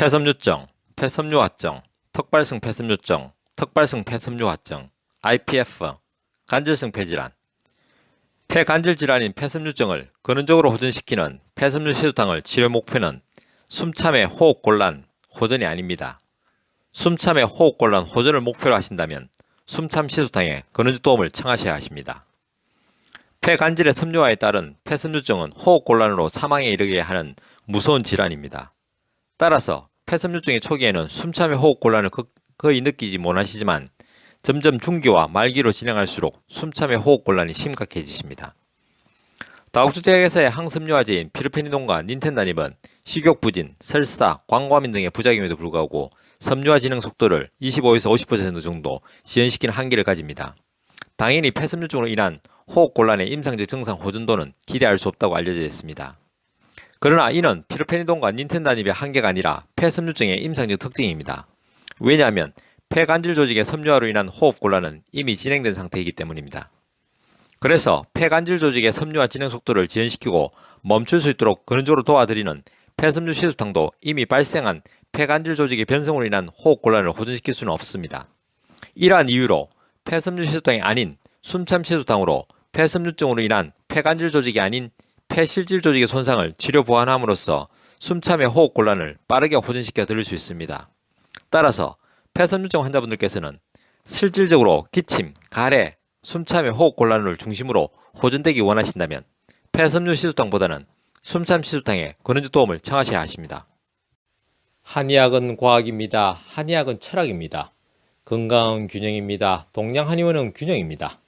폐섬유증, 폐섬유화증, 턱발성 폐섬유증, 턱발성 폐섬유화증, IPF, 간질성 폐질환. 폐간질 질환인 폐섬유증을 근원적으로 호전시키는 폐섬유 시소탕을 치료 목표는 숨참의 호흡곤란, 호전이 아닙니다. 숨참의 호흡곤란, 호전을 목표로 하신다면 숨참 시소탕에 근원적 도움을 청하셔야 하십니다. 폐간질의 섬유화에 따른 폐섬유증은 호흡곤란으로 사망에 이르게 하는 무서운 질환입니다. 따라서 폐섬유증의 초기에는 숨참의 호흡곤란을 거의 느끼지 못하시지만 점점 중기와 말기로 진행할수록 숨참의 호흡곤란이 심각해지십니다. 다국적제약회사의 항섬유화제인 피르페니돈과 닌텐다닙은 식욕부진, 설사, 광과민 등의 부작용에도 불구하고 섬유화 진행 속도를 25에서 50% 정도 지연시키는 한계를 가집니다. 당연히 폐섬유증으로 인한 호흡곤란의 임상적 증상 호전도는 기대할 수 없다고 알려져 있습니다. 그러나 이는 피르페니돈과 닌텐다닙의 한계가 아니라 폐섬유증의 임상적 특징입니다. 왜냐하면 폐간질 조직의 섬유화로 인한 호흡곤란은 이미 진행된 상태이기 때문입니다. 그래서 폐간질 조직의 섬유화 진행 속도를 지연시키고 멈출 수 있도록 근원적으로 도와드리는 폐섬유 시소탕도 이미 발생한 폐간질 조직의 변성으로 인한 호흡곤란을 호전시킬 수는 없습니다. 이러한 이유로 폐섬유 시소탕이 아닌 숨참 시소탕으로 폐섬유증으로 인한 폐간질 조직이 아닌 폐실질 조직의 손상을 치료 보완함으로써 숨참의 호흡곤란을 빠르게 호전시켜 드릴 수 있습니다. 따라서 폐섬유증 환자분들께서는 실질적으로 기침, 가래, 숨참의 호흡곤란을 중심으로 호전되기 원하신다면 폐섬유 시소탕보다는 숨참 시소탕에 근원적 도움을 청하셔야 하십니다. 한의학은 과학입니다. 한의학은 철학입니다. 건강은 균형입니다. 동양 한의원은 균형입니다.